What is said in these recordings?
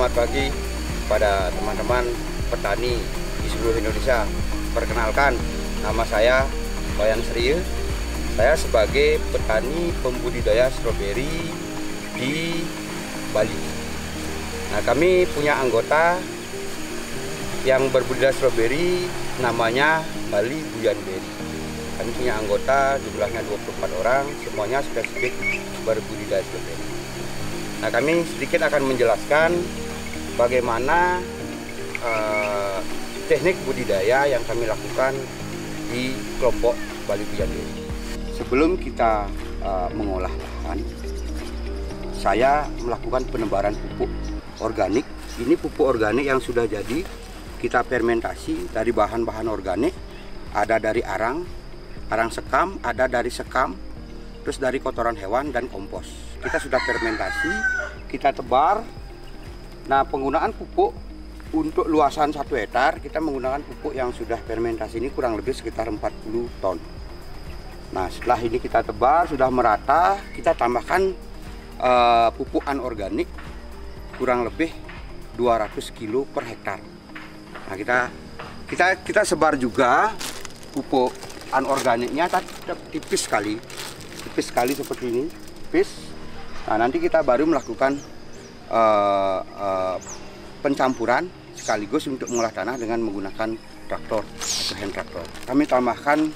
Selamat pagi pada teman-teman petani di seluruh Indonesia. Perkenalkan, nama saya Wayan Sriye. Saya sebagai petani pembudidaya stroberi di Bali. Nah, kami punya anggota yang berbudidaya stroberi namanya Bali Buyan Berry. Kami punya anggota jumlahnya 24 orang, semuanya spesifik berbudidaya stroberi. Nah, kami sedikit akan menjelaskan bagaimana teknik budidaya yang kami lakukan di kelompok Bali Buyan Berry. Sebelum kita mengolah lahan, saya melakukan penebaran pupuk organik. Ini pupuk organik yang sudah jadi, kita fermentasi dari bahan-bahan organik. Ada dari arang sekam, ada dari sekam, terus dari kotoran hewan dan kompos. Kita sudah fermentasi, kita tebar. Nah, penggunaan pupuk untuk luasan 1 hektar, kita menggunakan pupuk yang sudah fermentasi ini kurang lebih sekitar 40 ton. Nah, setelah ini kita tebar, sudah merata, kita tambahkan pupuk anorganik kurang lebih 200 kilo per hektar. Nah, kita sebar juga pupuk anorganiknya tipis sekali seperti ini, tipis. Nah, nanti kita baru melakukan pencampuran sekaligus untuk mengolah tanah dengan menggunakan traktor atau hand traktor. Kami tambahkan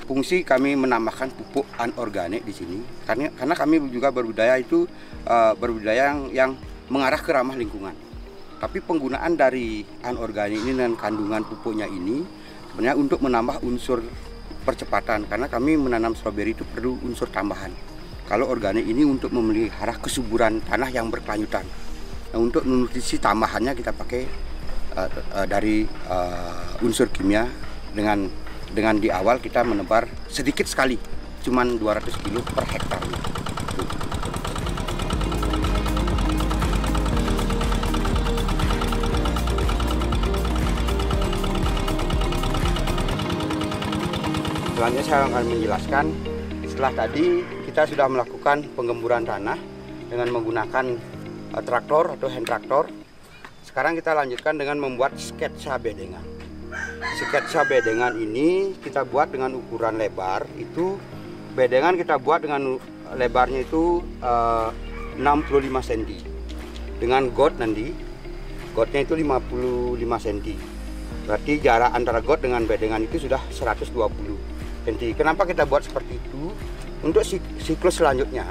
fungsi, kami menambahkan pupuk anorganik di sini karena kami juga berbudidaya yang mengarah ke ramah lingkungan. Tapi penggunaan dari anorganik ini dan kandungan pupuknya ini sebenarnya untuk menambah unsur percepatan, karena kami menanam stroberi itu perlu unsur tambahan. Kalau organik ini untuk memelihara kesuburan tanah yang berkelanjutan. Nah, untuk nutrisi tambahannya kita pakai dari unsur kimia dengan di awal kita menebar sedikit sekali, cuman 200 kilo per hektar. Selanjutnya saya akan menjelaskan, setelah tadi kita sudah melakukan penggemburan tanah dengan menggunakan traktor atau hand traktor. Sekarang kita lanjutkan dengan membuat sketsa bedengan. Sketsa bedengan ini kita buat dengan ukuran lebar. Itu bedengan kita buat dengan lebarnya itu 65 cm. Dengan got nanti, gotnya itu 55 cm. Berarti jarak antara got dengan bedengan itu sudah 120 cm. Kenapa kita buat seperti itu? Untuk siklus selanjutnya,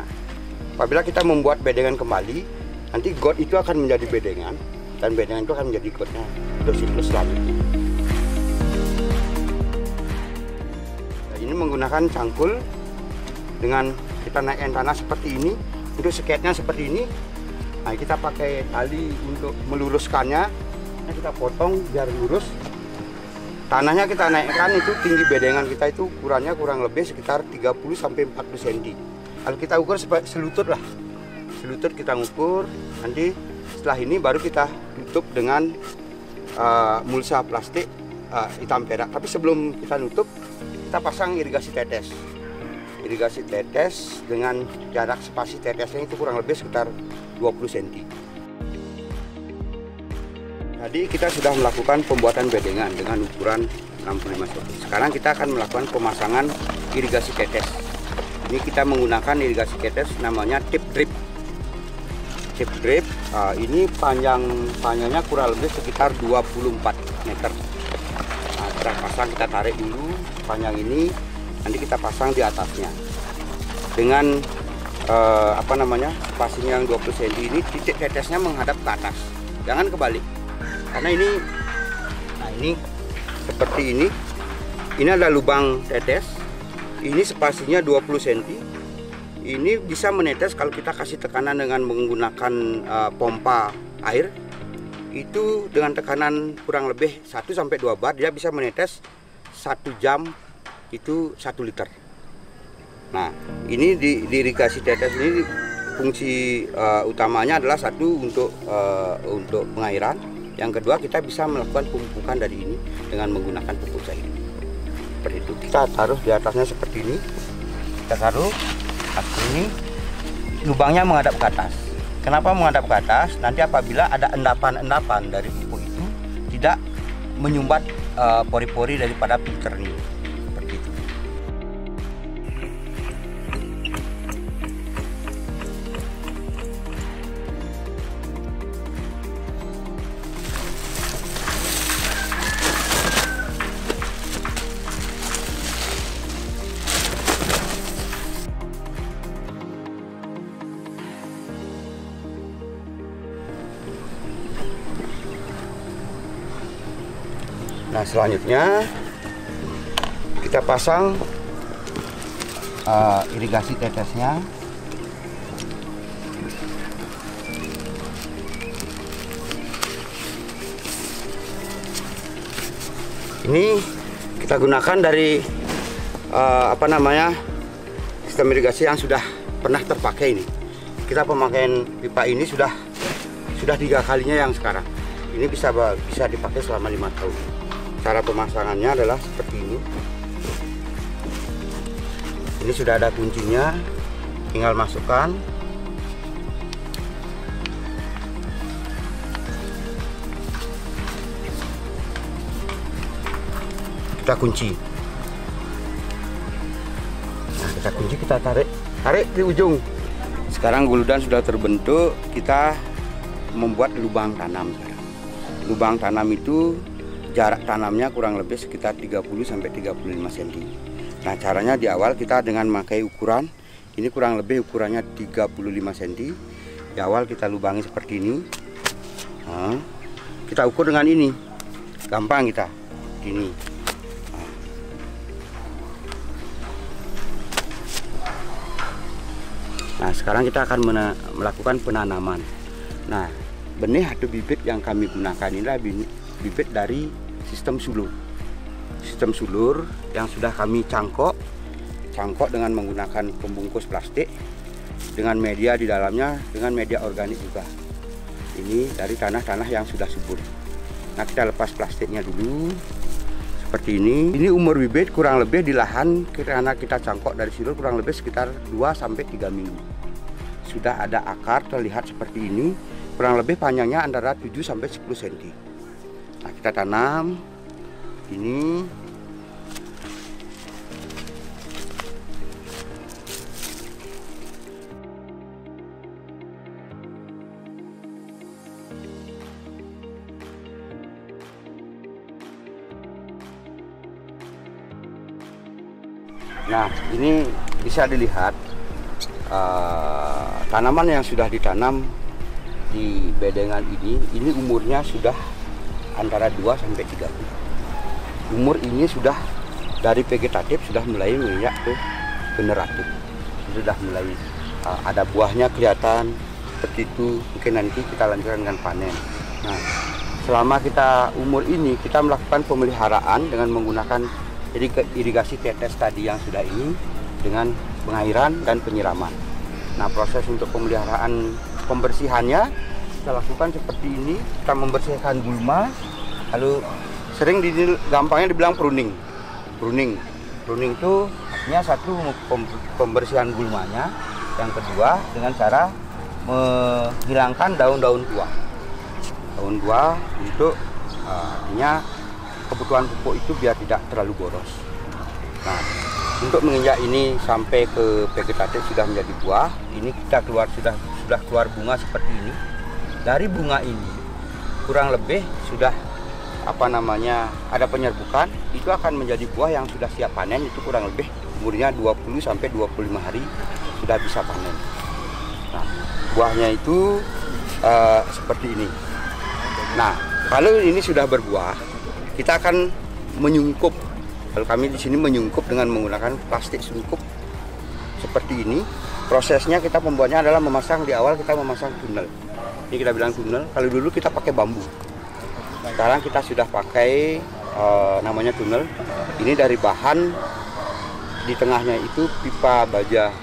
apabila kita membuat bedengan kembali, nanti got itu akan menjadi bedengan, dan bedengan itu akan menjadi gotnya untuk siklus selanjutnya. Nah, ini menggunakan cangkul, dengan kita naikkan tanah seperti ini, untuk sketnya seperti ini. Nah, kita pakai tali untuk meluruskannya, nah, kita potong biar lurus. Tanahnya kita naikkan, itu tinggi bedengan kita itu ukurannya kurang lebih sekitar 30-40 cm. Kalau kita ukur selutut lah. Selutut kita ngukur, nanti setelah ini baru kita tutup dengan mulsa plastik hitam perak. Tapi sebelum kita nutup, kita pasang irigasi tetes. Irigasi tetes dengan jarak spasi tetesnya itu kurang lebih sekitar 20 cm. Tadi kita sudah melakukan pembuatan bedengan dengan ukuran 65 cm. Sekarang kita akan melakukan pemasangan irigasi tetes. Ini kita menggunakan irigasi tetes namanya tip drip. Tip drip ini panjangnya kurang lebih sekitar 24 meter. Nah, kita pasang, kita tarik dulu panjang ini, nanti kita pasang di atasnya. Dengan spasinya yang 20 cm ini, titik tetesnya menghadap ke atas, jangan kebalik. Karena ini seperti ini ada lubang tetes, ini spasinya 20 cm, ini bisa menetes kalau kita kasih tekanan dengan menggunakan pompa air, itu dengan tekanan kurang lebih 1-2 bar, dia bisa menetes 1 jam itu 1 liter. Nah, ini di irigasi tetes ini fungsi utamanya adalah satu untuk pengairan. Yang kedua, kita bisa melakukan pemupukan dari ini dengan menggunakan pupuk cair. Seperti itu. Kita taruh di atasnya seperti ini. Kita taruh ini, lubangnya menghadap ke atas. Kenapa menghadap ke atas? Nanti apabila ada endapan-endapan dari pupuk itu tidak menyumbat pori-pori daripada filter ini. Seperti itu. Nah, selanjutnya kita pasang irigasi tetesnya. Ini kita gunakan dari sistem irigasi yang sudah pernah terpakai ini. Kita pemakaian pipa ini sudah 3 kalinya yang sekarang. Ini bisa dipakai selama 5 tahun. Cara pemasangannya adalah seperti ini. Ini sudah ada kuncinya, tinggal masukkan. Kita kunci. Nah, kita kunci, kita tarik di ujung. Sekarang guludan sudah terbentuk, kita membuat lubang tanam. Lubang tanam itu jarak tanamnya kurang lebih sekitar 30-35 cm. Nah, caranya di awal kita dengan memakai ukuran, ini kurang lebih ukurannya 35 cm. Di awal kita lubangi seperti ini. Nah, kita ukur dengan ini. Gampang kita. Ini. Nah, sekarang kita akan melakukan penanaman. Nah, benih atau bibit yang kami gunakan inilah bibit dari sistem sulur. Sistem sulur yang sudah kami cangkok dengan menggunakan pembungkus plastik dengan media di dalamnya, dengan media organik juga. Ini dari tanah-tanah yang sudah subur. Nah, kita lepas plastiknya dulu seperti ini. Ini umur bibit kurang lebih di lahan karena kita cangkok dari sulur kurang lebih sekitar 2-3 minggu. Sudah ada akar terlihat seperti ini, kurang lebih panjangnya antara 7-10 cm. Nah, kita tanam ini. Nah, ini bisa dilihat tanaman yang sudah ditanam di bedengan ini umurnya sudah antara 2-3 bulan. Umur ini sudah dari vegetatif sudah mulai menginjak ke generatif. Sudah mulai ada buahnya kelihatan seperti itu. Mungkin nanti kita lanjutkan dengan panen. Nah, selama kita umur ini kita melakukan pemeliharaan dengan menggunakan irigasi tetes tadi yang sudah ini dengan pengairan dan penyiraman. Nah, proses untuk pemeliharaan pembersihannya kita lakukan seperti ini. Kita membersihkan gulma, lalu sering gampangnya dibilang pruning itu artinya satu pembersihan gulmanya, yang kedua dengan cara menghilangkan daun-daun tua untuk artinya kebutuhan pupuk itu biar tidak terlalu boros. Nah, untuk menginjak ini sampai ke vegetatif sudah menjadi buah, ini kita sudah keluar bunga seperti ini. Dari bunga ini kurang lebih sudah ada penyerbukan, itu akan menjadi buah yang sudah siap panen. Itu kurang lebih umurnya 20-25 hari sudah bisa panen. Nah, buahnya itu seperti ini. Nah, kalau ini sudah berbuah, kita akan menyungkup. Kalau kami di sini menyungkup dengan menggunakan plastik sungkup seperti ini. Prosesnya kita pembuatnya adalah memasang, di awal kita memasang tunnel. Ini kita bilang tunnel. Kalau dulu kita pakai bambu. Sekarang kita sudah pakai namanya tunnel. Ini dari bahan, di tengahnya itu pipa baja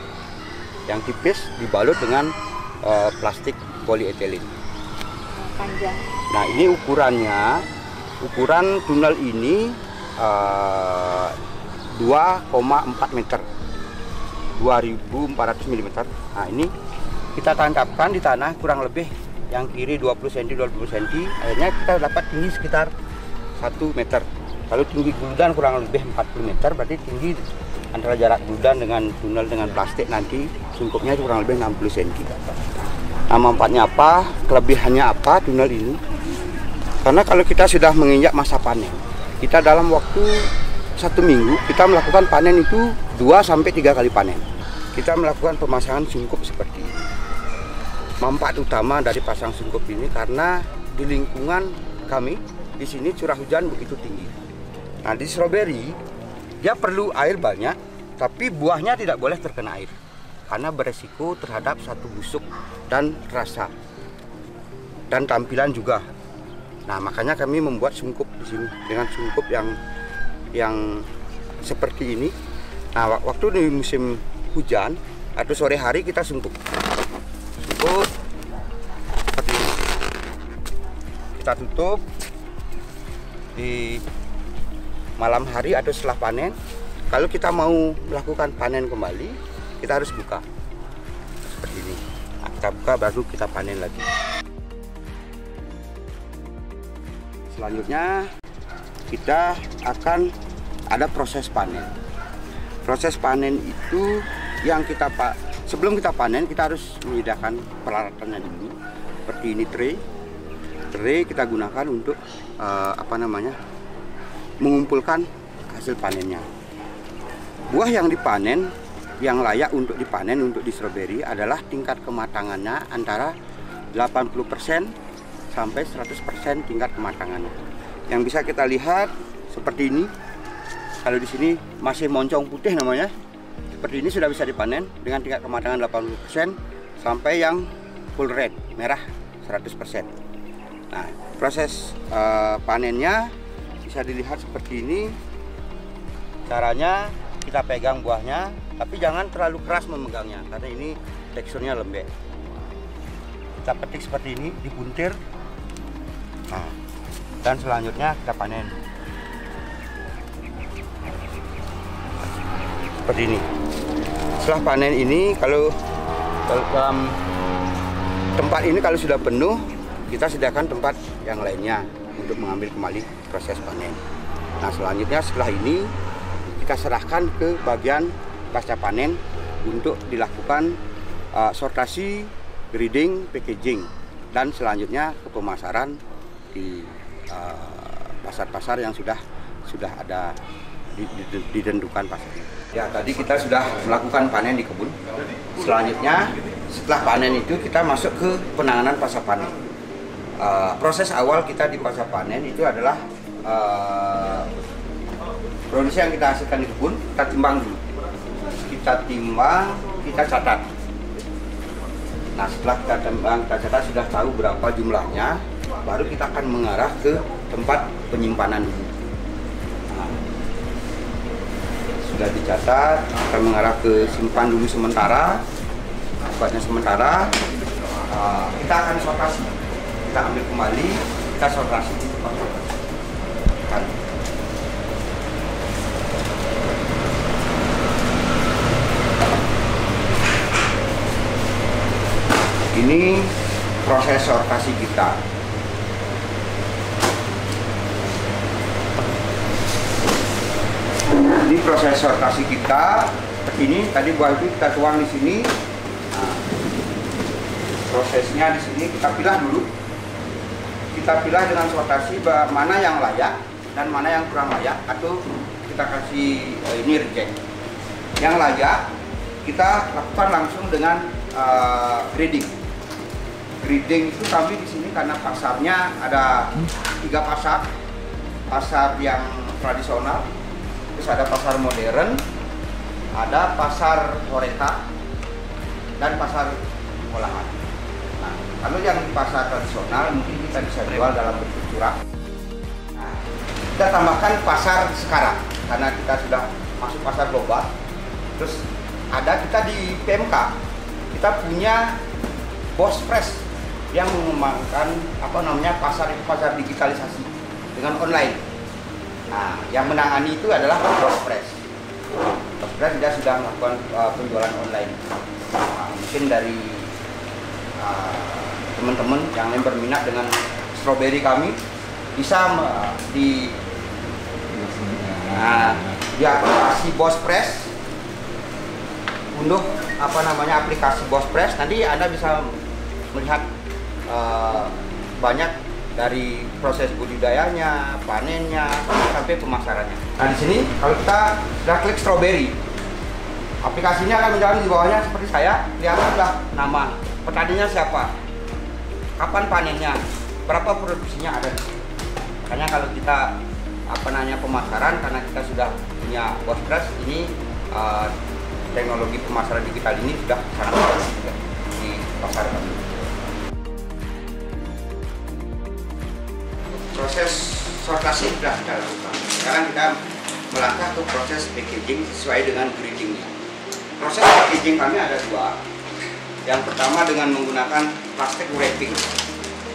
yang tipis dibalut dengan plastik polietilen. Panjang. Nah, ini ukuran tunnel ini 2,4 meter, 2.400 mm. Nah, ini kita tancapkan di tanah kurang lebih yang kiri 20 cm 20 cm, akhirnya kita dapat tinggi sekitar 1 meter. Kalau tinggi guludan kurang lebih 40 meter, berarti tinggi antara jarak guludan dengan tunnel dengan plastik nanti sungkupnya kurang lebih 60 cm. Nah, manfaatnya apa? Kelebihannya apa tunnel ini? Karena kalau kita sudah menginjak masa panen, kita dalam waktu 1 minggu kita melakukan panen itu 2-3 kali panen. Kita melakukan pemasangan sungkup seperti ini. Manfaat utama dari pasang sungkup ini karena di lingkungan kami di sini curah hujan begitu tinggi. Nah, di stroberi dia perlu air banyak, tapi buahnya tidak boleh terkena air karena beresiko terhadap satu busuk dan rasa dan tampilan juga. Nah, makanya kami membuat sungkup di sini dengan sungkup yang seperti ini. Nah, waktu di musim hujan atau sore hari kita sungkup seperti ini. Kita tutup di malam hari atau setelah panen. Kalau kita mau melakukan panen kembali, kita harus buka seperti ini. Nah, kita buka baru kita panen lagi. Selanjutnya kita akan ada proses panen. Proses panen itu yang sebelum kita panen kita harus menyediakan peralatannya dulu. Seperti ini tray kita gunakan untuk mengumpulkan hasil panennya. Buah yang dipanen yang layak untuk dipanen untuk di stroberi adalah tingkat kematangannya antara 80% sampai 100% tingkat kematangannya. Yang bisa kita lihat seperti ini. Kalau di sini masih moncong putih namanya. Seperti ini sudah bisa dipanen dengan tingkat kematangan 80% sampai yang full red, merah 100%. Nah, proses panennya bisa dilihat seperti ini. Caranya kita pegang buahnya, tapi jangan terlalu keras memegangnya karena ini teksturnya lembek. Kita petik seperti ini, dipuntir. Nah, dan selanjutnya kita panen. Seperti ini. Setelah panen ini, kalau dalam tempat ini kalau sudah penuh, kita sediakan tempat yang lainnya untuk mengambil kembali proses panen. Nah, selanjutnya setelah ini kita serahkan ke bagian pasca panen untuk dilakukan sortasi, grading, packaging, dan selanjutnya ke pemasaran di pasar-pasar yang sudah ada ditentukan pasarnya. Ya, tadi kita sudah melakukan panen di kebun. Selanjutnya setelah panen itu kita masuk ke penanganan pasca panen. Proses awal kita di pasca panen itu adalah produksi yang kita hasilkan di kebun, kita timbang dulu. Kita timbang, kita catat. Nah, setelah kita timbang, kita catat sudah tahu berapa jumlahnya, baru kita akan mengarah ke tempat penyimpanan dulu. Nah, sudah dicatat, kita mengarah ke simpan dulu sementara, tempatnya sementara. Kita akan sortasi, kita ambil kembali, kita sortasi di tempat sortasi. Ini proses sortasi kita. Ini proses sortasi kita. Seperti ini, tadi buah itu kita tuang di sini. Nah, prosesnya di sini kita pilah dulu. Kita pilah dengan sortasi mana yang layak dan mana yang kurang layak, atau kita kasih ini reject. Yang layak kita lakukan langsung dengan grading. Grading itu kami di sini karena pasarnya ada 3 pasar. Pasar yang tradisional, terus ada pasar modern, ada pasar horeca, dan pasar olahan. Nah, kalau yang di pasar tradisional mungkin kita bisa jual dalam bentuk curah. Nah, kita tambahkan pasar sekarang karena kita sudah masuk pasar global. Terus ada kita di PMK, kita punya Bos Fresh yang mengembangkan pasar digitalisasi dengan online. Nah, yang menangani itu adalah Bos Fresh. Bos Fresh dia sudah melakukan penjualan online. Nah, mungkin dari teman-teman yang berminat dengan stroberi kami bisa di aplikasi Bosspress. Untuk aplikasi Bosspress, nanti Anda bisa melihat banyak dari proses budidayanya, panennya, sampai pemasarannya. Nah, di sini kalau kita sudah klik stroberi, aplikasinya akan menjadi di bawahnya seperti saya. Lihatlah nama petaninya siapa, kapan panennya, berapa produksinya ada di sini. Makanya kalau kita pemasaran, karena kita sudah punya Bosspress ini, teknologi pemasaran digital ini sudah sangat bagus juga di pasar kami. Proses sortasi sudah kita lakukan. Sekarang kita melangkah ke proses packaging sesuai dengan gradingnya. Proses packaging kami ada dua. Yang pertama dengan menggunakan plastik wrapping.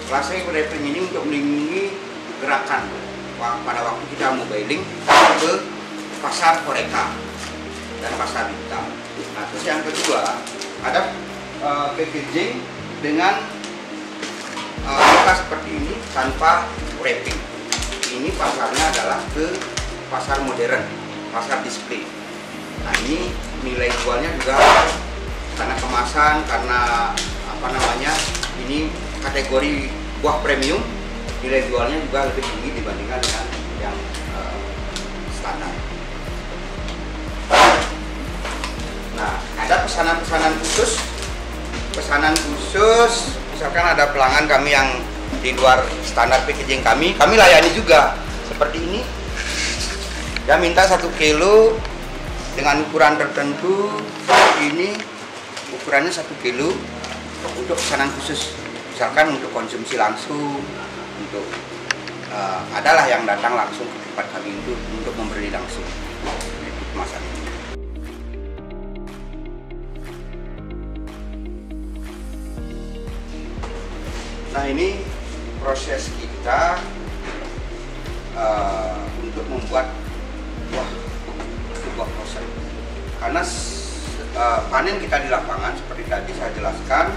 Plastik wrapping ini untuk melindungi gerakan pada waktu kita mobiling ke pasar Horeca dan pasar digital. Nah, terus yang kedua ada packaging dengan seperti ini tanpa wrapping. Ini pasarnya adalah ke pasar modern, pasar display. Nah, ini nilai jualnya juga karena kemasan, karena ini kategori buah premium, nilai jualnya juga lebih tinggi dibandingkan dengan yang standar. Nah, ada pesanan khusus, misalkan ada pelanggan kami yang di luar standar packaging kami layani juga. Seperti ini, dia minta 1 kilo dengan ukuran tertentu. Ini ukurannya 1 kilo untuk pesanan khusus, misalkan untuk konsumsi langsung, untuk adalah yang datang langsung ke tempat kami untuk membeli langsung kemasan ini. Nah, ini proses kita untuk membuat sebuah proses. Karena panen kita di lapangan seperti tadi saya jelaskan,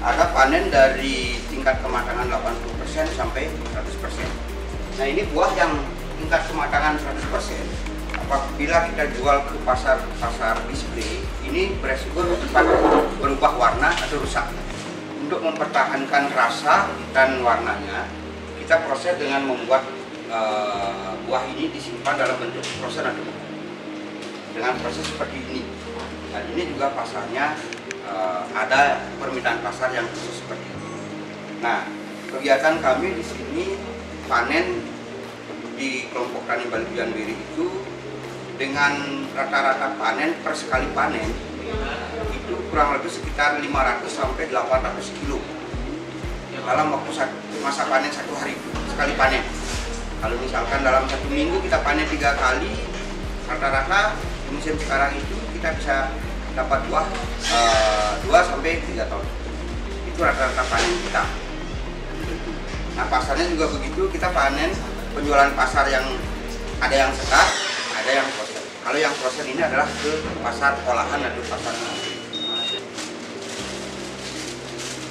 ada panen dari tingkat kematangan 80% sampai 100%. Nah, ini buah yang tingkat kematangan 100%. Apabila kita jual ke pasar display, ini beresiko cepat berubah warna atau rusak. Untuk mempertahankan rasa dan warnanya, kita proses dengan membuat buah ini disimpan dalam bentuk frozen atau dengan proses seperti ini. Dan ini juga pasarnya ada permintaan pasar yang khusus seperti ini. Nah, kegiatan kami di sini panen di kelompok tani Balibian Biri itu dengan rata-rata panen per sekali panen itu kurang lebih sekitar 500 sampai 800 kilo dalam waktu masa panen 1 hari sekali panen. Kalau misalkan dalam 1 minggu kita panen 3 kali, rata-rata di musim sekarang itu kita bisa dapat buah 2 sampai 3 ton. Itu rata-rata panen kita. Nah, pasarnya juga begitu, kita panen penjualan pasar yang ada yang sekar, ada yang frozen. Kalau yang frozen ini adalah ke pasar olahan atau pasar mandiri.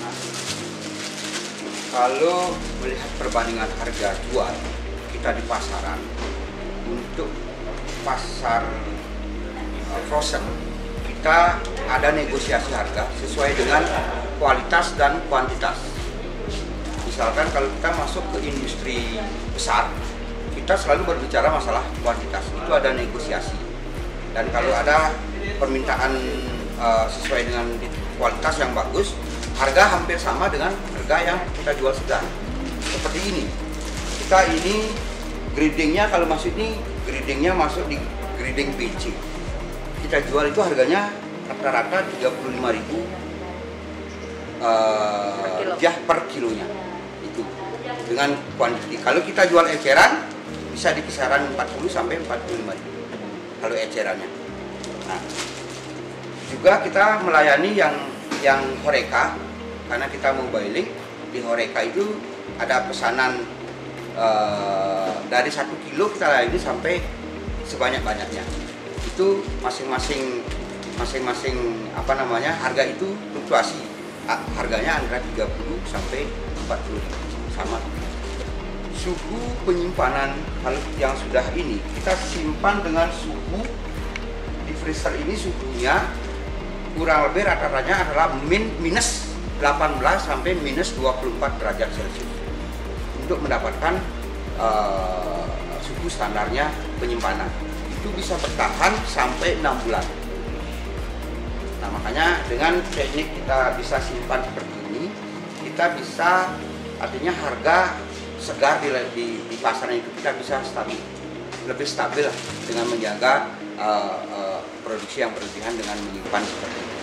Nah, kalau melihat perbandingan harga jual kita di pasaran, untuk pasar frozen kita ada negosiasi harga sesuai dengan kualitas dan kuantitas. Misalkan kalau kita masuk ke industri besar, kita selalu berbicara masalah kuantitas, itu ada negosiasi. Dan kalau ada permintaan sesuai dengan kualitas yang bagus, harga hampir sama dengan harga yang kita jual segar. Seperti ini, kita ini gradingnya, kalau masuk ini gradingnya masuk di grading BC. Kita jual itu harganya rata-rata 35.000 rupiah per kilonya. Itu dengan kuantiti. Kalau kita jual eceran bisa di kisaran 40 sampai 45.000 kalau ecerannya. Nah, juga kita melayani yang Horeca, karena kita mobiling di Horeca itu ada pesanan dari 1 kilo kita layani sampai sebanyak-banyaknya. Itu masing-masing harga itu fluktuasi. harganya antara 30 sampai 40 sama. Suhu penyimpanan yang sudah ini kita simpan dengan suhu di freezer ini, suhunya kurang lebih rata-ratanya adalah minus 18 sampai minus 24 derajat Celcius untuk mendapatkan suhu standarnya penyimpanan. Itu bisa bertahan sampai 6 bulan. Nah, makanya dengan teknik kita bisa simpan seperti ini, kita bisa, artinya harga segar di pasaran itu kita bisa lebih stabil dengan menjaga produksi yang berlebihan dengan menyimpan seperti ini.